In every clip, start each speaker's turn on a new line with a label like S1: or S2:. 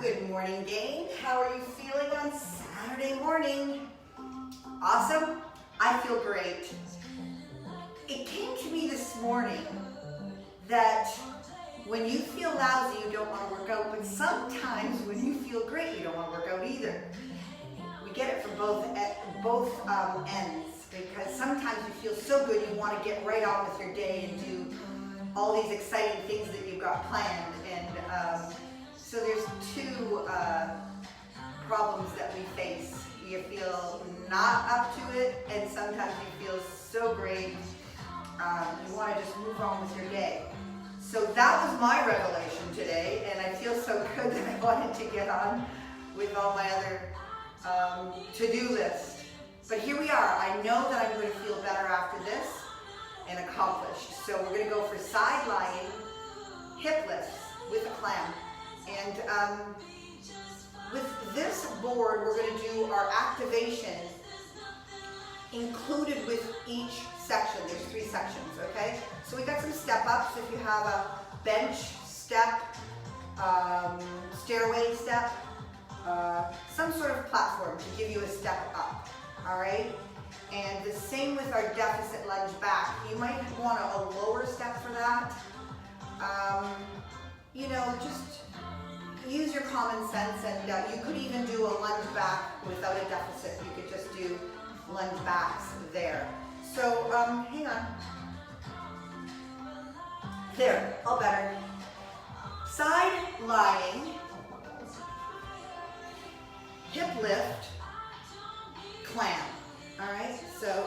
S1: Good morning, gang. How are you feeling on Saturday morning? Awesome? I feel great. It came to me this morning that when you feel lousy, you don't want to work out, but sometimes when you feel great, you don't want to work out either. We get it from both ends, because sometimes you feel so good you want to get right on with your day and do all these exciting things that you've got planned. And so there's two problems that we face. You feel not up to it, and sometimes you feel so great you want to just move on with your day. So that was my revelation today, and I feel so good that I wanted to get on with all my other to-do list. But here we are. I know that I'm going to feel better after this and accomplished. So we're going to go for side lying hip lifts with a clam. And with this board, we're going to do our activation included with each section. There's 3 sections, okay? So we got some step ups. If you have a bench step, stairway step, some sort of platform to give you a step up, all right? And the same with our deficit lunge back. You might want a lower step for that. You know, just use your common sense, and you could even do a lunge back without a deficit. You could just do lunge backs there. So, hang on. There, all better. Side lying, hip lift, clam. All right, so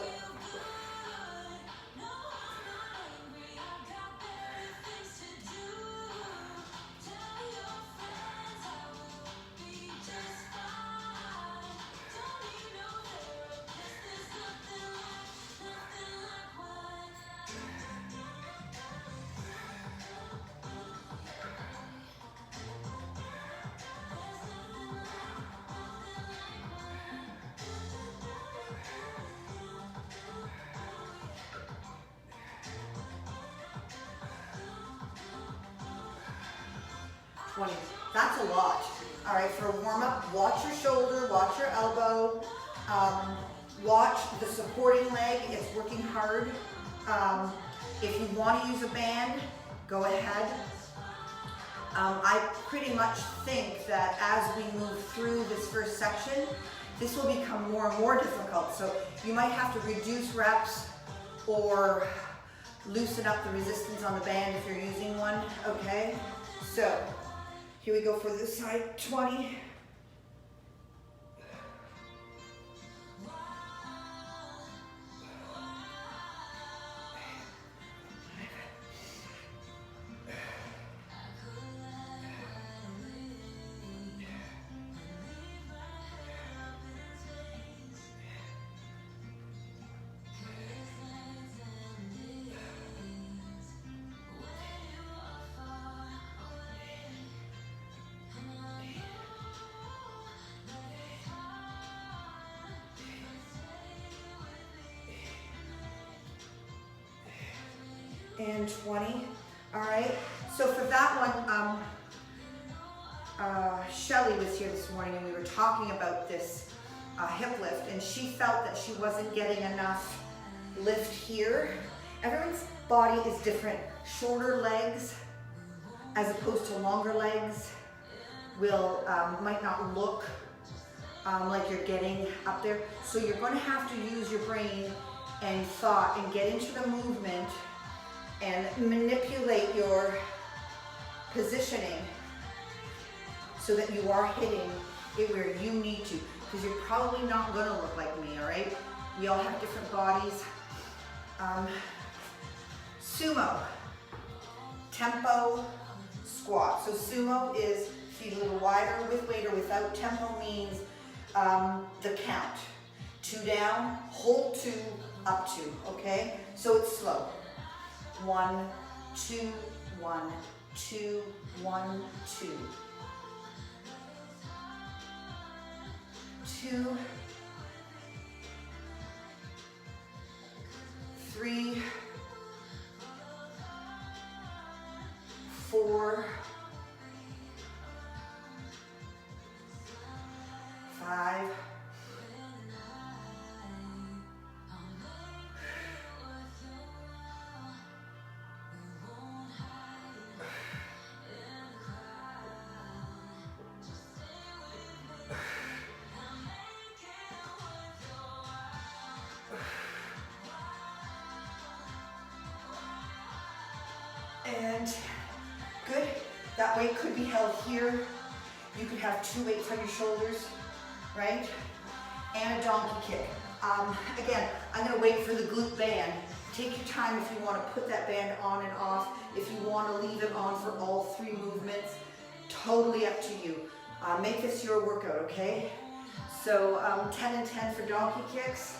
S1: that's a lot. All right, for a warm-up, watch your shoulder, watch your elbow, watch the supporting leg. It's working hard. If you want to use a band, go ahead. I pretty much think that as we move through this first section, this will become more and more difficult. So you might have to reduce reps or loosen up the resistance on the band if you're using one, okay? So here we go for this side, 20. And 20. All right, so for that one, Shelly was here this morning and we were talking about this hip lift, and she felt that she wasn't getting enough lift here. Everyone's body is different. Shorter legs as opposed to longer legs will might not look like you're getting up there. So you're going to have to use your brain and thought and get into the movement and manipulate your positioning so that you are hitting it where you need to, because you're probably not going to look like me, all right? We all have different bodies. Sumo, tempo squat. So sumo is feet a little wider with weight or without. Tempo means the count. 2 down, hold 2, up 2, okay? So it's slow. 1, 2, 1, 2, 1, 2. 2, 3, 4, 5. And good. That weight could be held here. You could have 2 weights on your shoulders, right? And a donkey kick. Again, I'm gonna wait for the glute band. Take your time if you wanna put that band on and off. If you wanna leave it on for all 3 movements, totally up to you. Make this your workout, okay? So 10 and 10 for donkey kicks.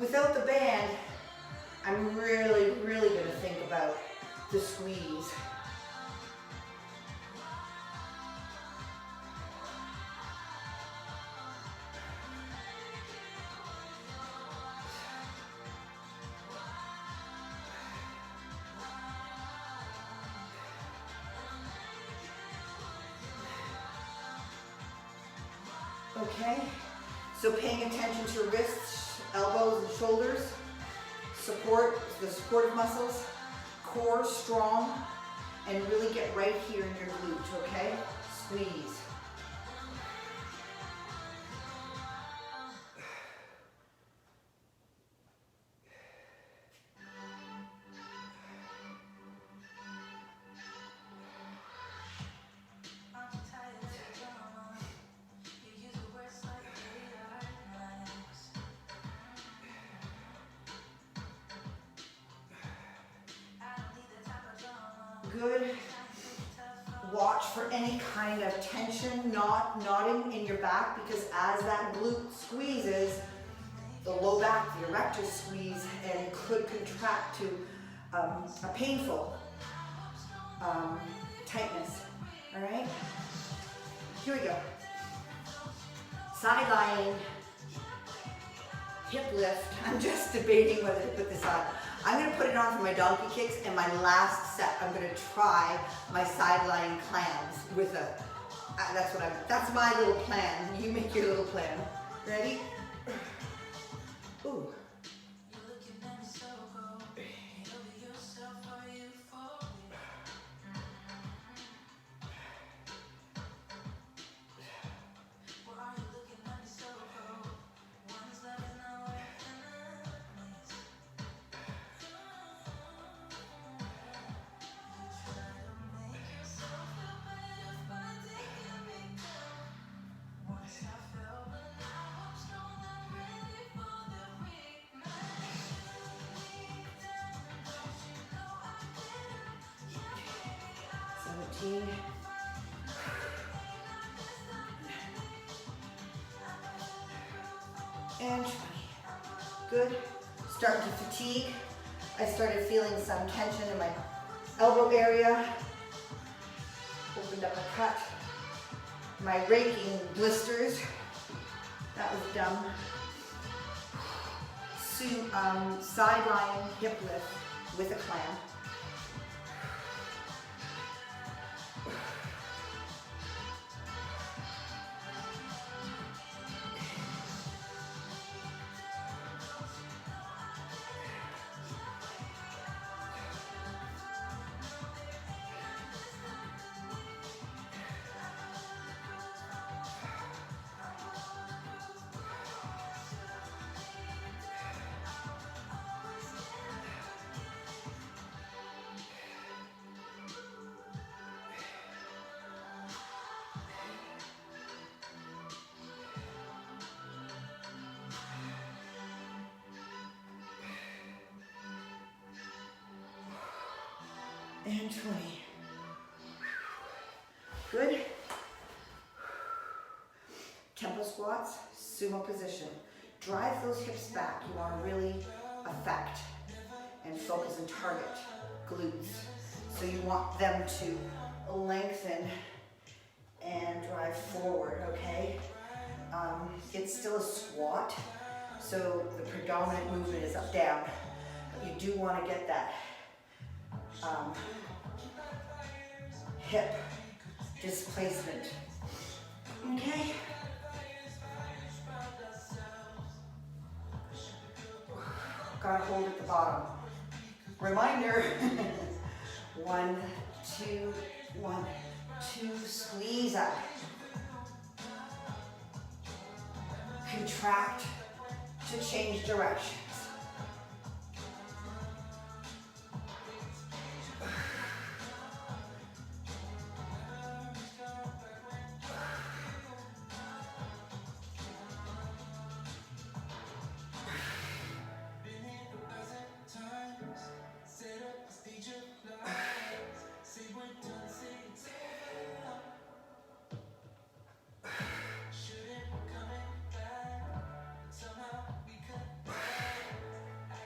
S1: Without the band, I'm really, really gonna think about the squeeze. Okay, so paying attention to wrists, elbows, and shoulders, support, the supportive muscles, core strong, and really get right here in your glute, okay? Squeeze. Good. Watch for any kind of tension, knotting in your back, because as that glute squeezes, the low back, the erector squeeze, and could contract to a painful tightness. All right? Here we go. Side lying, hip lift. I'm just debating whether to put this on. I'm going to put it on for my donkey kicks, and my last set, I'm going to try my side lying clams with a, that's my little plan. You make your little plan. Ready? Ooh. And 20. Good. Starting to fatigue. I started feeling some tension in my elbow area. Opened up a cut. My raking blisters. That was dumb. Side lying hip lift with a clam. And 20. Good. Tempo squats, sumo position. Drive those hips back. You want to really affect and focus and target glutes. So you want them to lengthen and drive forward, okay? It's still a squat, so the predominant movement is up, down. But you do want to get that hip displacement. Okay? Gotta hold at the bottom. Reminder, 1, 2, 1, 2, squeeze up. Contract to change directions.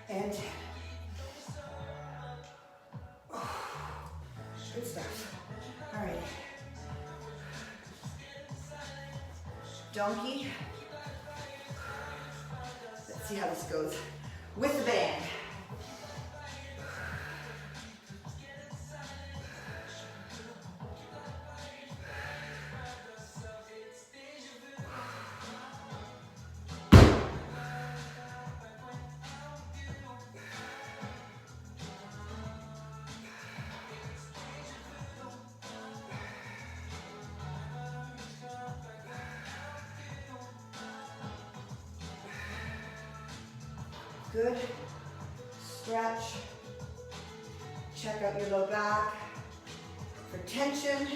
S1: And 10. Good stuff. All right. Donkey. Let's see how this goes. With the band. Good. Stretch. Check out your low back for tension.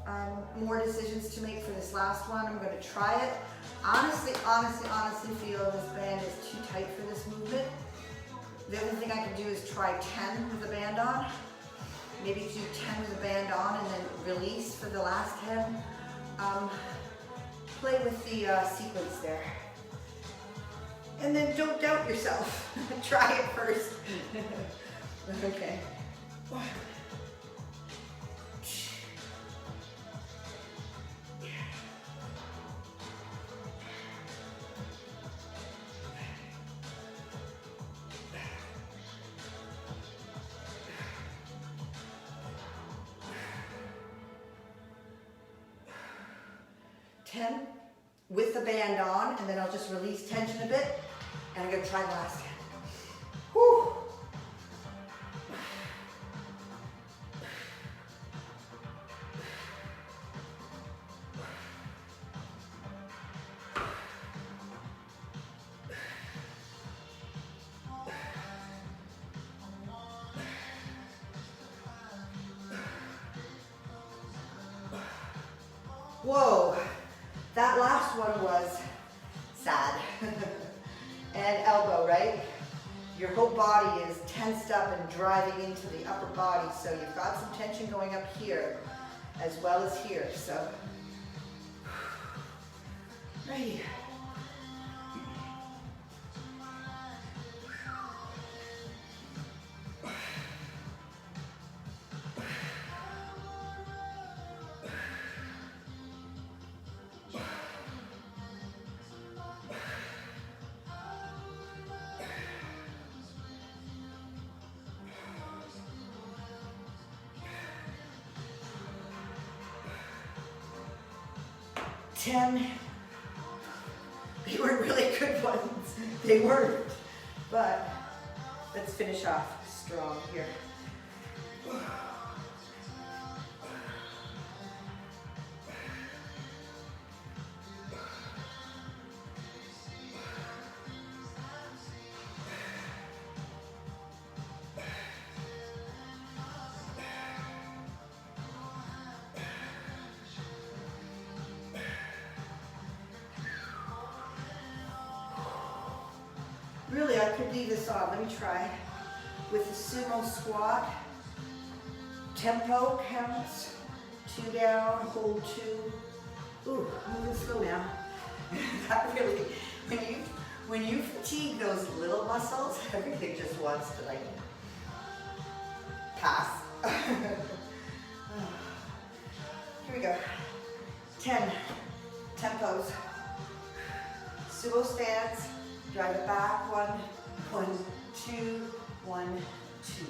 S1: And more decisions to make for this last one. I'm going to try it. Honestly feel this band is too tight for this movement. The other thing I can do is try 10 with the band on. Maybe do 10 with the band on and then release for the last 10. Play with the sequence there. And then don't doubt yourself. Try it first. Okay. 10 with the band on, and then I'll just release tension a bit, and I'm going to try the last 10. Whew. Whoa, that last one was sad. And elbow, right? Your whole body is tensed up and driving into the upper body, so you've got some tension going up here as well as here. So, right. They weren't really good ones. They weren't. But let's finish off strong here. Really, I could leave this on. Let me try. With the Sumo Squat, tempo counts. 2 down, hold 2. Ooh, moving slow now. That really, When you fatigue those little muscles, everything just wants to like pass. Here we go. 10 tempos. Sumo stance. Drive it back. 1, 1, 2, 1, 2.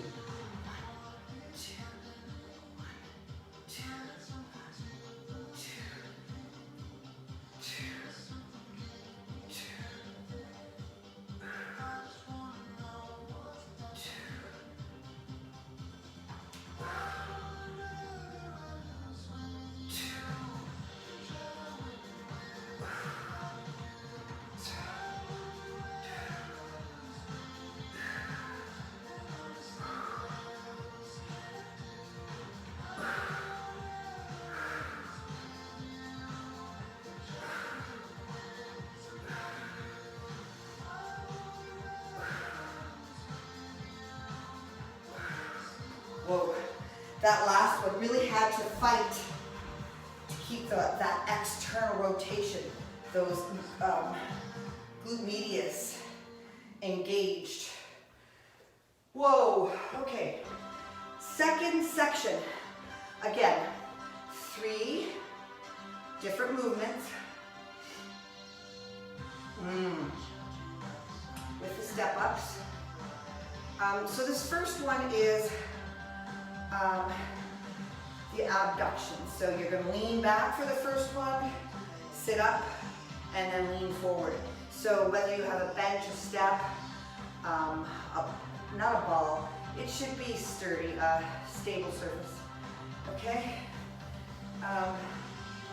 S1: Whoa, that last one really had to fight to keep that external rotation, those glute medius engaged. Whoa, okay. Second section. Again, 3 different movements. With the step ups. So this first one is the abductions. So you're going to lean back for the first one, sit up, and then lean forward. So whether you have a bench, a step, not a ball, it should be sturdy, stable surface. Okay?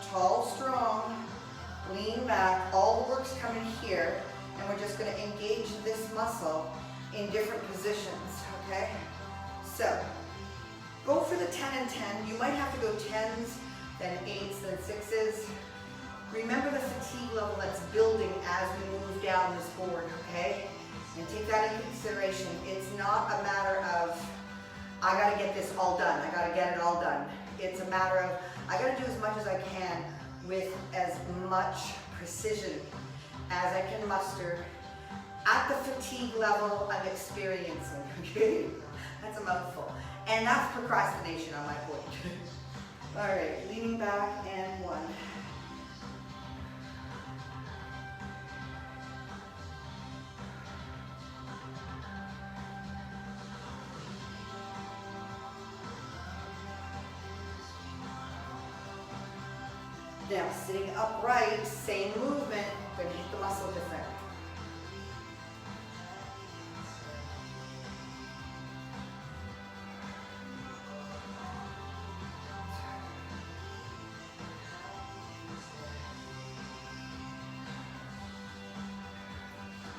S1: Tall, strong, lean back, all the work's coming here, and we're just going to engage this muscle in different positions, okay? So, go for the 10 and 10. You might have to go 10s, then 8s, then 6s. Remember the fatigue level that's building as we move down this board, okay? And take that into consideration. It's not a matter of, I gotta get this all done. I gotta get it all done. It's a matter of, I gotta do as much as I can with as much precision as I can muster at the fatigue level I'm experiencing, okay? That's a mouthful. And that's procrastination on my point. All right, leaning back and 1. Now, sitting upright, same movement, gonna hit the muscle different.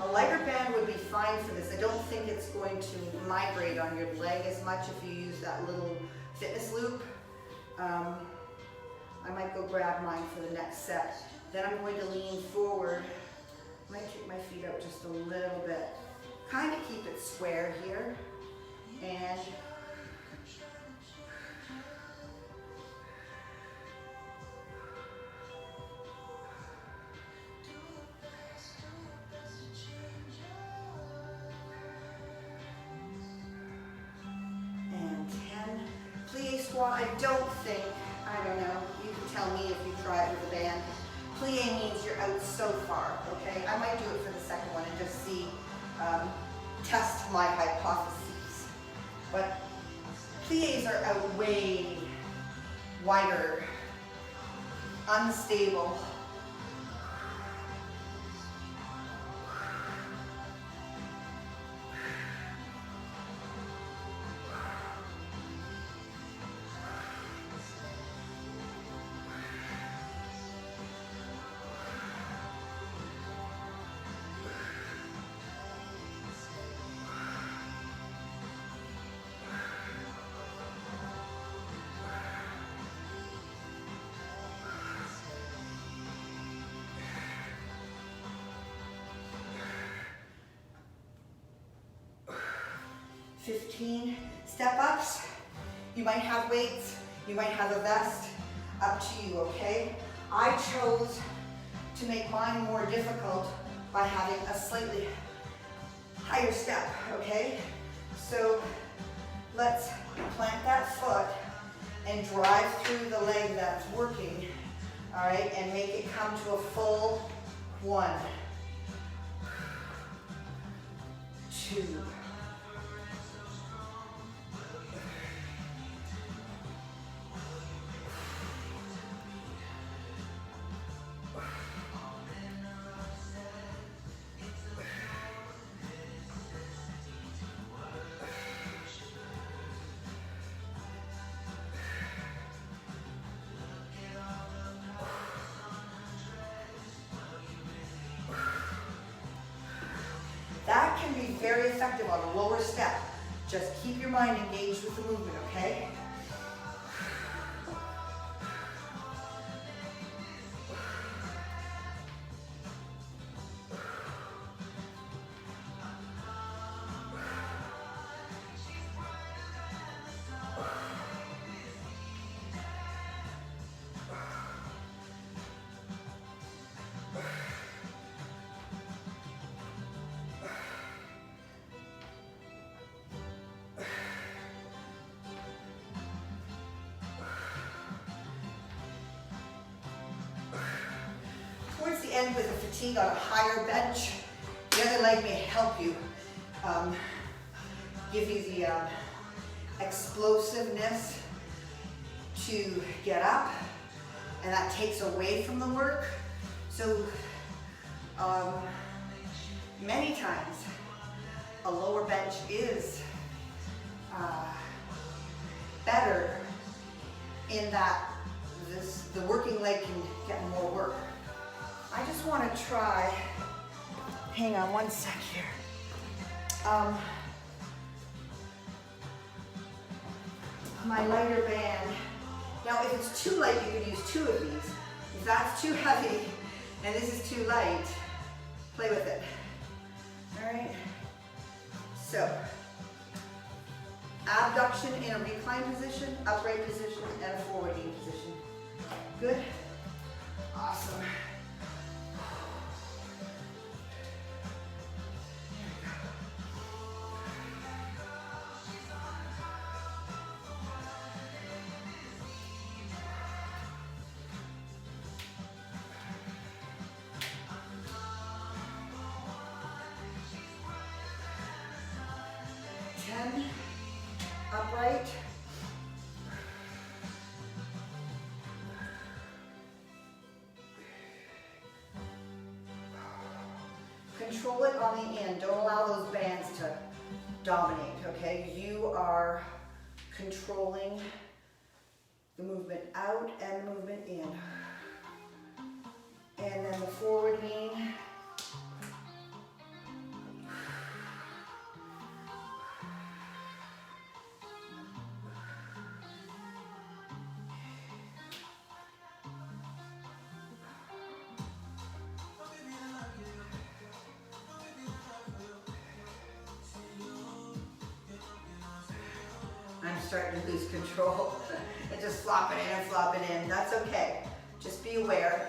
S1: A lighter band would be fine for this. I don't think it's going to migrate on your leg as much if you use that little fitness loop. I might go grab mine for the next set. Then I'm going to lean forward. I might kick my feet out just a little bit. Kind of keep it square here. And Plie Squat, I don't think, I don't know, you can tell me if you try it with a band. Plie means you're out so far, okay? I might do it for the second one and just see, test my hypotheses. But plies are out way wider, unstable. Step-ups. You might have weights, you might have a vest, up to you, okay? I chose to make mine more difficult by having a slightly higher step, okay? So let's plant that foot and drive through the leg that's working, all right, and make it come to a full 1, 2, that can be very effective on a lower step. Just keep your mind engaged with the movement, okay? Towards the end with a fatigue on a higher bench, the other leg may help you, give you the explosiveness to get up, and that takes away from the work. So many times a lower bench is better in that the working leg can get more work. I just want to try, hang on one sec here. My lighter band. Now if it's too light, you can use 2 of these. If that's too heavy and this is too light, play with it. All right? So, abduction in a recline position, upright position, and a forward lean position. Good? Awesome. Upright. Control it on the end. Don't allow those bands to dominate, okay? You are controlling the movement out and the movement in. And then the forward lean. I'm starting to lose control and just flop it in and flop it in. That's okay. Just be aware.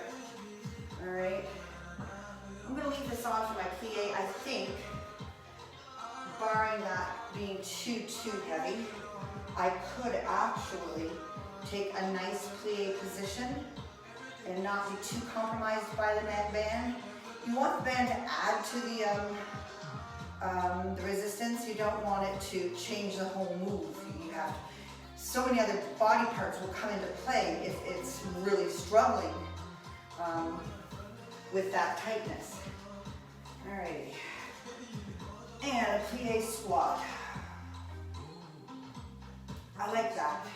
S1: All right. I'm going to leave this on for my plie. I think, barring that being too heavy, I could actually take a nice plie position and not be too compromised by the neck band. You want the band to add to the resistance. You don't want it to change the whole move. You have so many other body parts will come into play if it's really struggling with that tightness. All right, and a plie squat. I like that.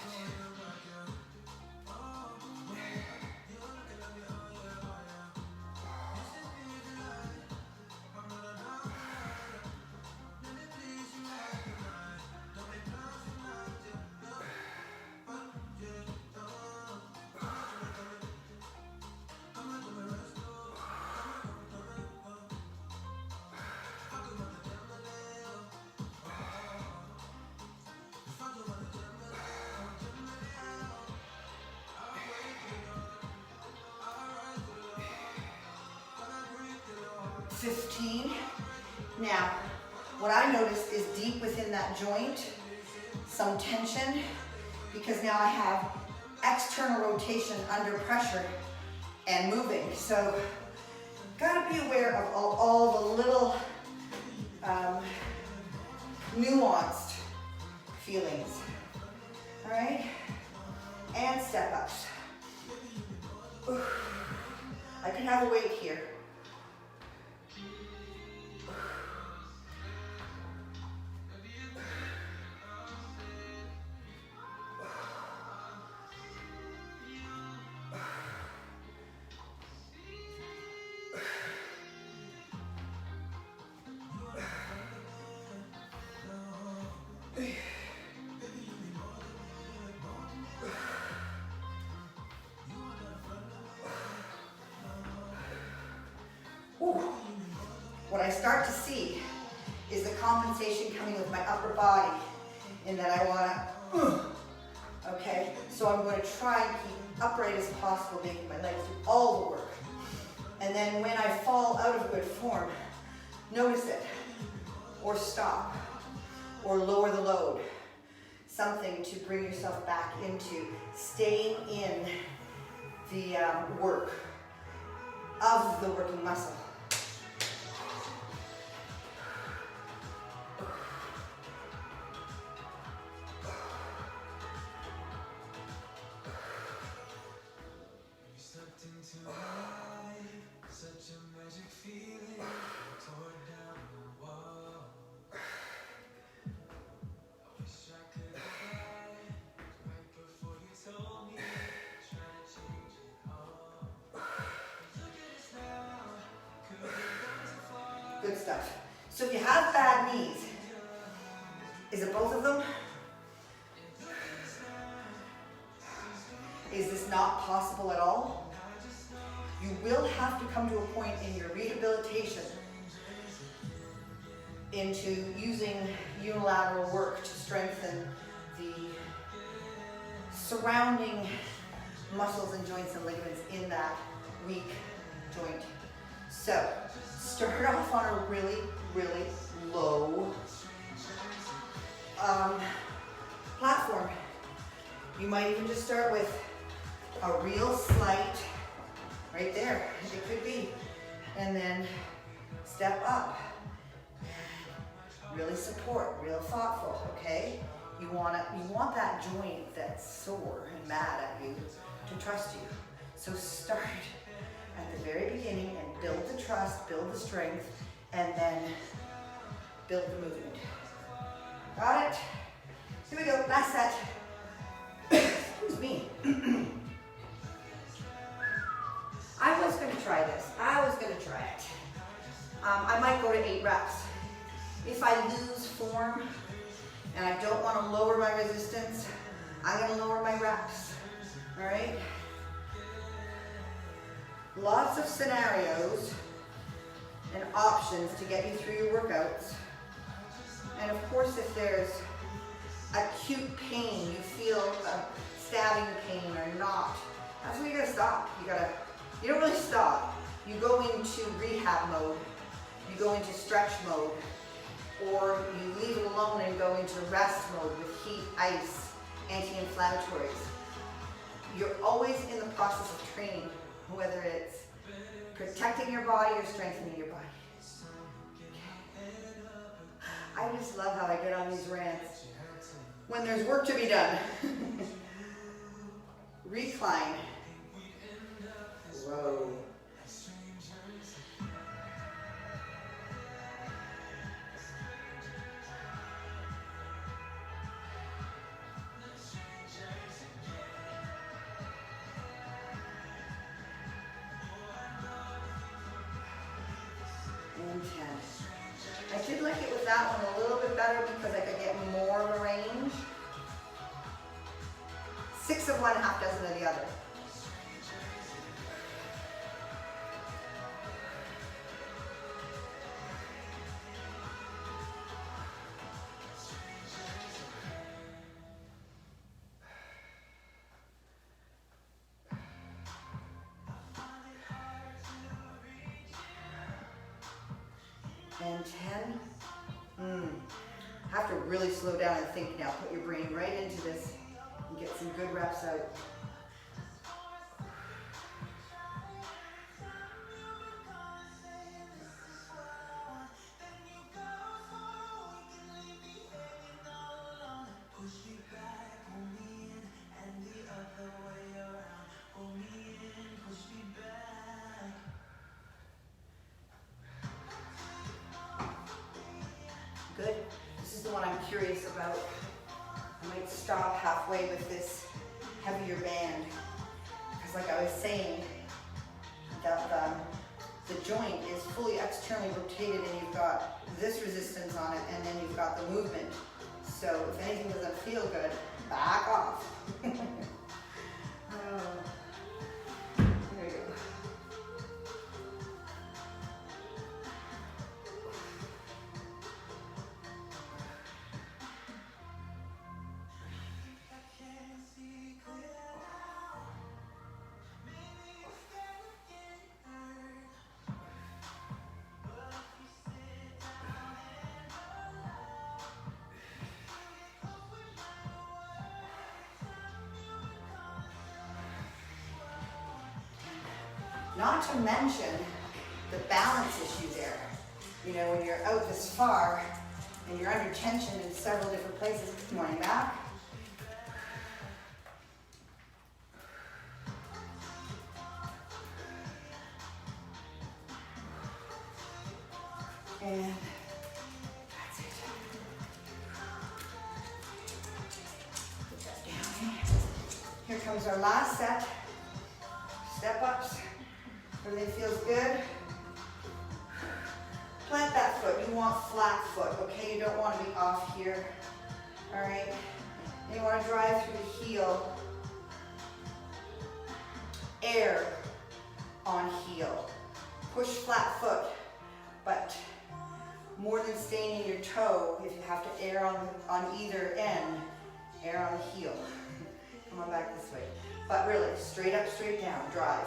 S1: 15. Now, what I noticed is deep within that joint, some tension, because now I have external rotation under pressure and moving. So, gotta be aware of all the little nuanced feelings. All right, and step ups. I can have a weight here. What I start to see is the compensation coming with my upper body, in that I want to, okay? So I'm going to try and keep upright as possible, making my legs do all the work. And then when I fall out of good form, notice it, or stop, or lower the load. Something to bring yourself back into staying in the work of the working muscle. Good stuff. So if you have bad knees, is it both of them? Is this not possible at all? You will have to come to a point in your rehabilitation into using unilateral work to strengthen the surrounding muscles and joints and ligaments in that weak joint. So, start off on a really, really low platform. You might even just start with a real slight, right there, it could be, and then step up. Really support, real thoughtful, okay? You want that joint that's sore and mad at you to trust you. So start at the very beginning and build the trust, build the strength, and then build the movement. Got it? Here we go, last set. Excuse me. I was gonna try this. I might go to 8 reps. If I lose form and I don't want to lower my resistance, I'm going to lower my reps. All right? Lots of scenarios and options to get you through your workouts. And of course, if there's acute pain, you feel a stabbing pain or not, that's where you gotta stop. You don't really stop. You go into rehab mode. You go into stretch mode. Or you leave it alone and go into rest mode with heat, ice, anti-inflammatories. You're always in the process of training, whether it's protecting your body or strengthening your body. I just love how I get on these rants when there's work to be done. Recline. Whoa. I did like it with that one a little bit better because I could get more of a range. 6 of one, half dozen of the other. and 10. Have to really slow down and think now. Put your brain right into this and get some good reps out. Good. This is the one I'm curious about. I might stop halfway with this heavier band. Because like I was saying, the joint is fully externally rotated and you've got this resistance on it and then you've got the movement. So if anything doesn't feel good, back off. There you go. Not to mention the balance issue there. You know, when you're out this far and you're under tension in several different places. Good morning, back. And that's it. Put that down. Here comes our last set. Step ups. Everything feels good. Plant that foot. You want flat foot, okay? You don't want to be off here. All right? And you want to drive through the heel. Air on heel. Push flat foot, but more than staying in your toe, if you have to air on either end, air on the heel. Come on back this way. But really, straight up, straight down, drive.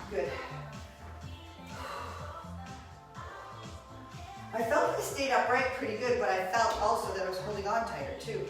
S1: Good. I felt I stayed upright pretty good, but I felt also that I was holding on tighter too.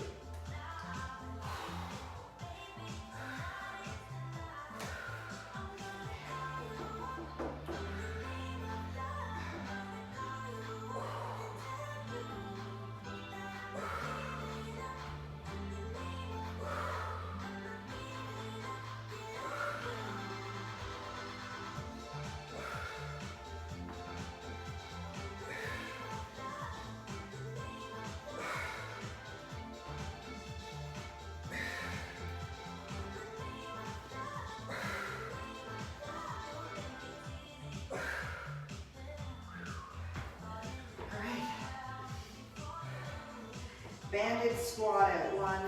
S1: Banded squat at 1,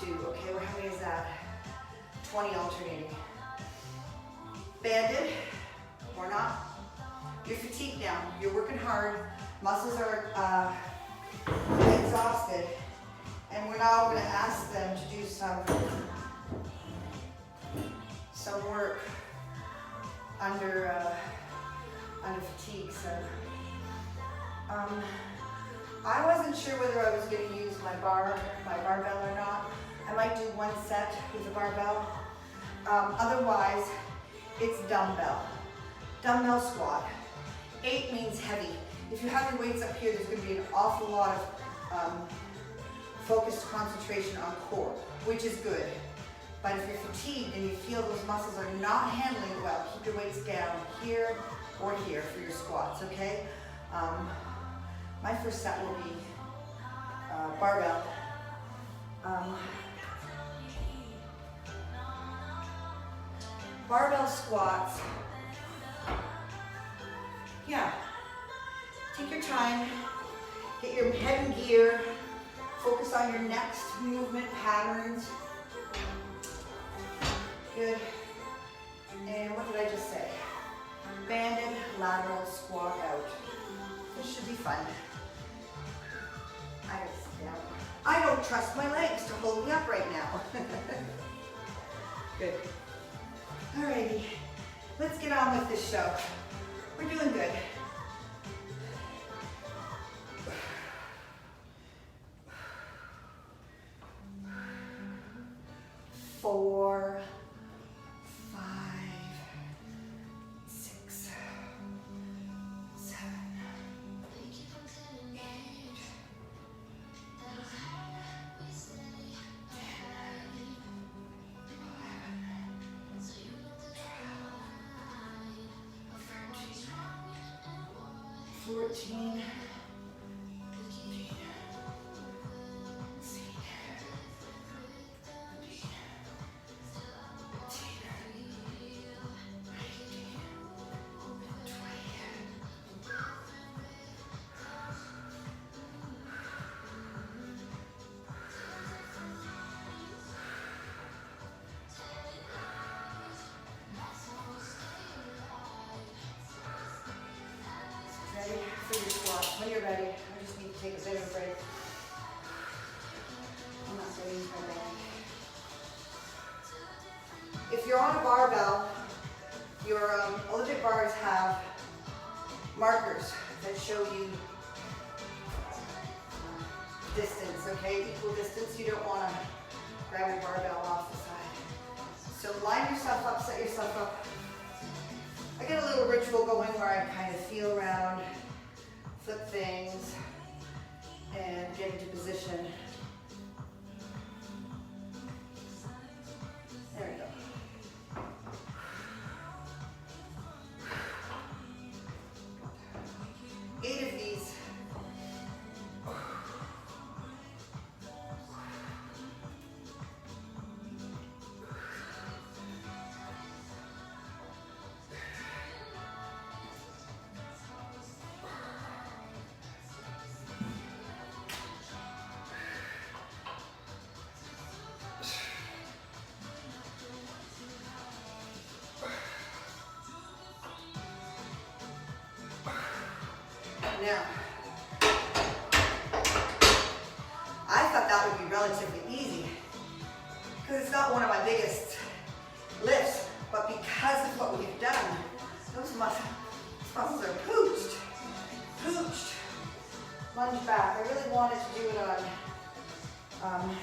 S1: 2. Okay, well, how many is that? 20 alternating. Banded or not. You're fatigued now. You're working hard. Muscles are exhausted. And we're now going to ask them to do some work under fatigue. So I wasn't sure whether I was going to use my barbell or not. I might do one set with the barbell. Otherwise, it's dumbbell. Dumbbell squat. 8 means heavy. If you have your weights up here, there's going to be an awful lot of focused concentration on core, which is good. But if you're fatigued and you feel those muscles are not handling it well, keep your weights down here or here for your squats, okay? My first set will be barbell. Barbell squats. Yeah, Take your time, get your head in gear, focus on your next movement patterns. Good. And what did I just say? Banded lateral squat out. This should be fun. I gotta sit down. I don't trust my legs to hold me up right now. Good. Alrighty, let's get on with this show. We're doing good. Four, 5, 6, 7, 8, 14, ready for your squat. When you're ready, I just need to take a bit of a break. I'm not getting my back. If you're on a barbell, your Olympic bars have markers that show you distance, okay? Equal distance. You don't want to grab your barbell off the side. So line yourself up, set yourself up. I get a little ritual going where I kind of feel around, flip things, and get into position. There we go. 8 of these. Now, I thought that would be relatively easy because it's not one of my biggest lifts, but because of what we've done, those muscles are pooched. Lunge back. I really wanted to do it on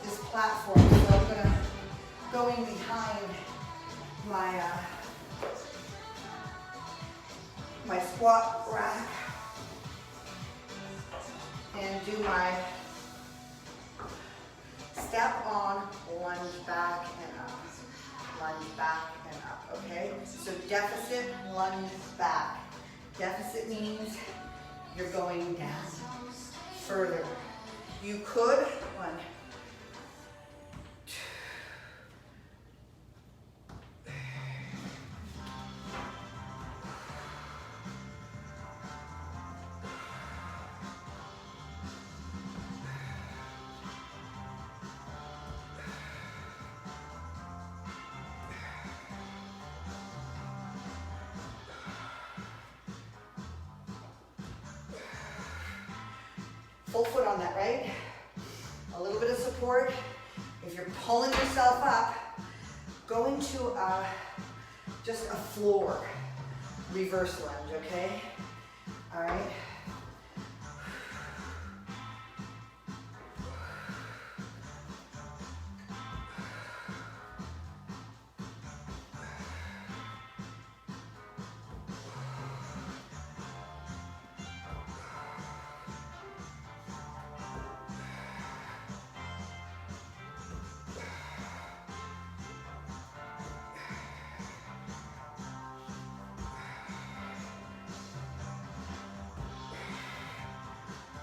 S1: this platform, so I'm going to go in behind my my squat rack and do my step on, lunge back and up, lunge back and up, okay? So deficit, lunge back. Deficit means you're going down further. You could, 1, 2, full foot on that, right? A little bit of support. If you're pulling yourself up, go into just a floor reverse lunge, okay? All right.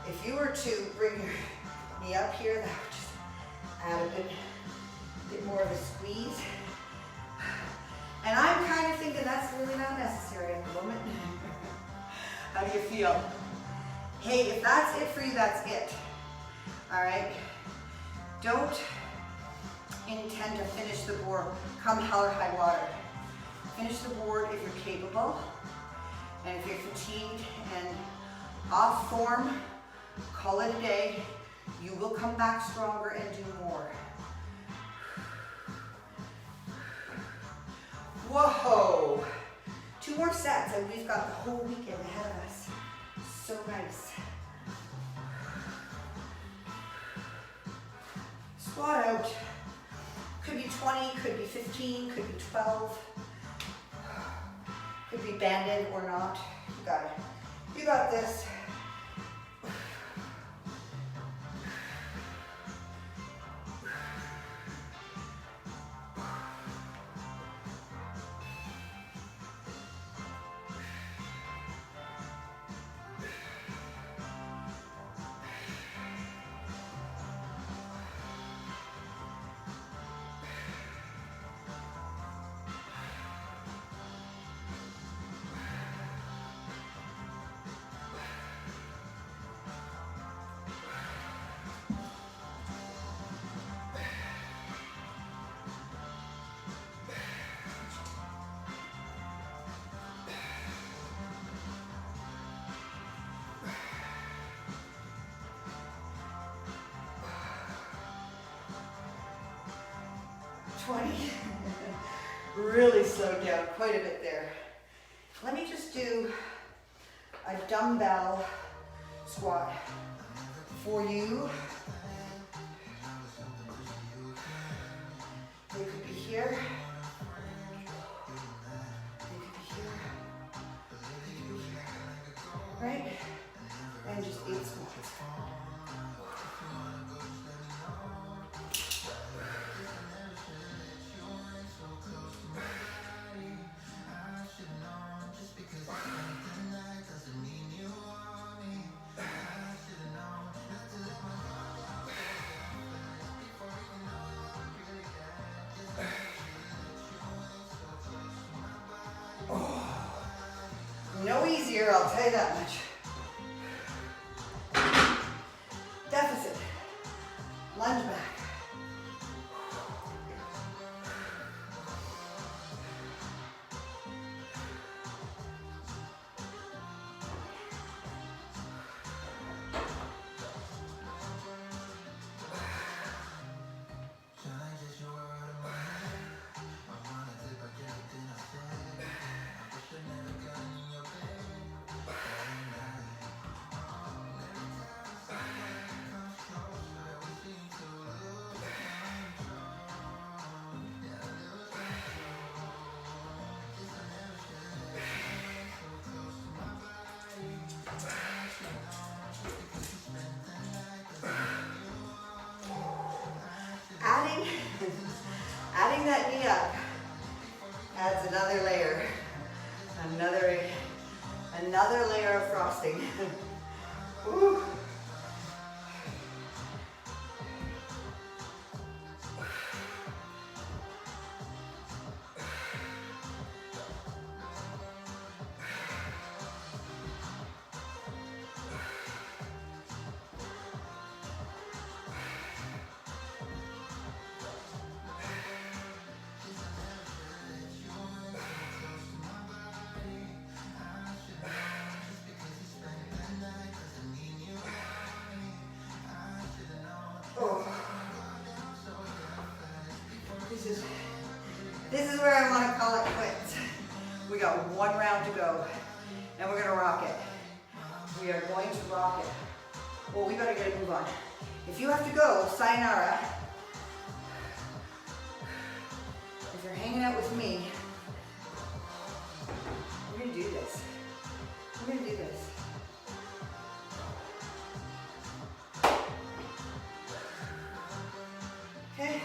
S1: If you were to bring your knee up here, that would just add a bit more of a squeeze. And I'm kind of thinking that's really not necessary at the moment. How do you feel? Hey, if that's it for you, that's it. All right? Don't intend to finish the board come hell or high water. Finish the board if you're capable. And if you're fatigued and off form, call it a day. You will come back stronger and do more. Whoa! 2 more sets and we've got the whole weekend ahead of us. So nice. Squat out. Could be 20, could be 15, could be 12. Could be banded or not. You got it. You got this. Really slowed down quite a bit there. Let me just do a dumbbell squat for you. They could be here. They could be here. They could be here. Right? And just 8 squats. No easier, I'll tell you that much. Deficit. Lunge back. Adding that knee up adds another layer, another layer of frosting. Woo. This is where I want to call it quits. We got 1 round to go, and we're gonna rock it. We are going to rock it. Well, we better get a move on. If you have to go, sayonara. If you're hanging out with me, we're gonna do this. We're gonna do this. Okay.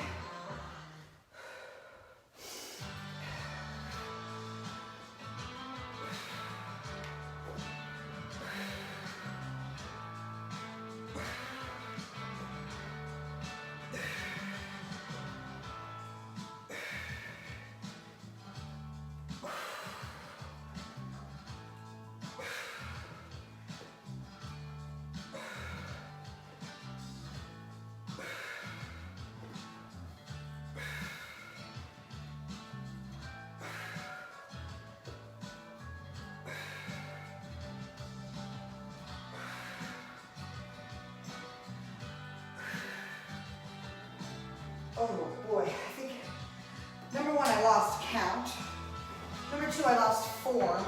S1: 2, I lost form.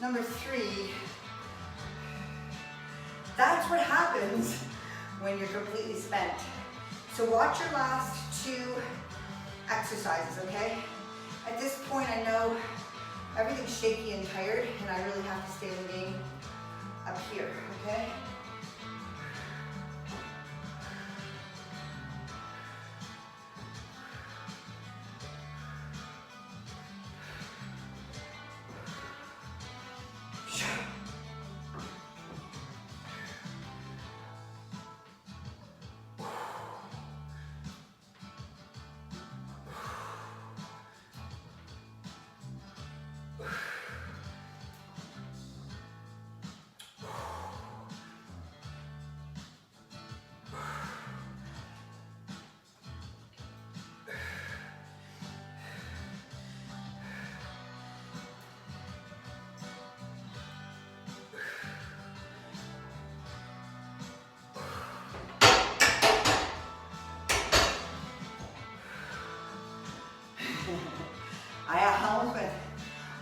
S1: Number 3, that's what happens when you're completely spent. So watch your last 2 exercises, okay? At this point, I know everything's shaky and tired, and I really have to stay in the game up here, okay?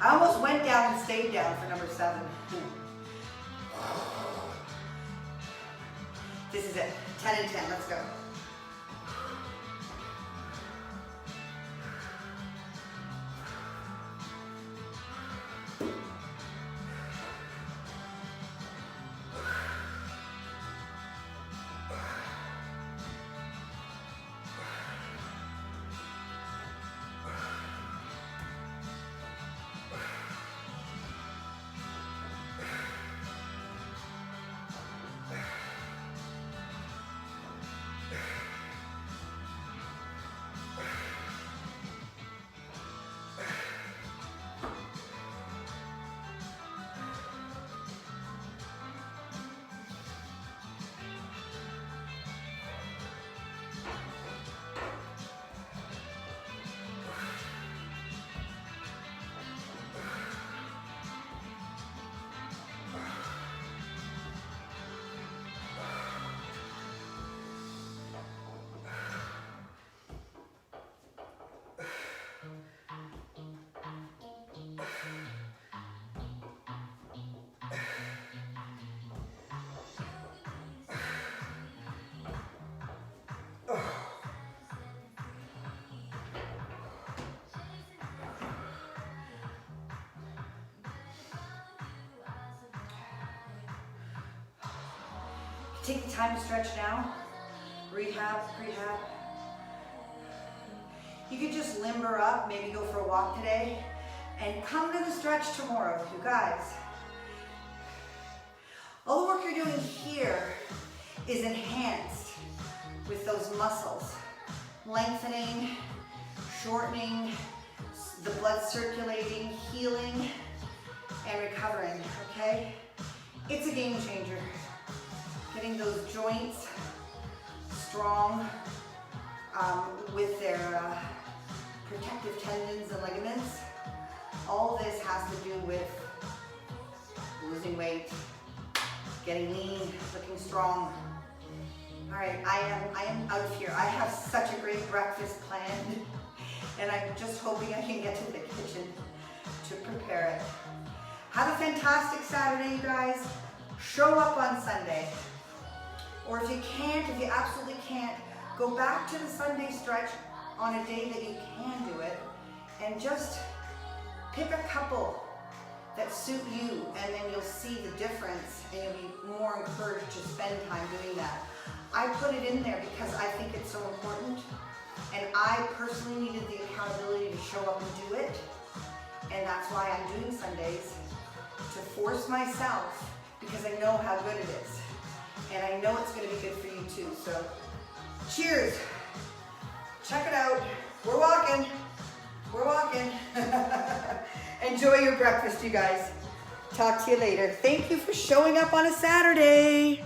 S1: I almost went down and stayed down for number 7. This is it, 10 and 10, let's go. Take the time to stretch now. Rehab. You could just limber up, maybe go for a walk today, and come to the stretch tomorrow, you guys. All the work you're doing here is enhanced with those muscles. Lengthening, shortening, the blood circulating, healing, and recovering, okay? It's a game changer. Getting those joints strong with their protective tendons and ligaments. All this has to do with losing weight, getting lean, looking strong. All right, I am out of here. I have such a great breakfast planned, and I'm just hoping I can get to the kitchen to prepare it. Have a fantastic Saturday, you guys. Show up on Sunday. Or if you can't, if you absolutely can't, go back to the Sunday stretch on a day that you can do it, and just pick a couple that suit you, and then you'll see the difference, and you'll be more encouraged to spend time doing that. I put it in there because I think it's so important, and I personally needed the accountability to show up and do it, and that's why I'm doing Sundays, to force myself, because I know how good it is. And I know it's going to be good for you too. So, cheers. Check it out. We're walking. Enjoy your breakfast, you guys. Talk to you later. Thank you for showing up on a Saturday.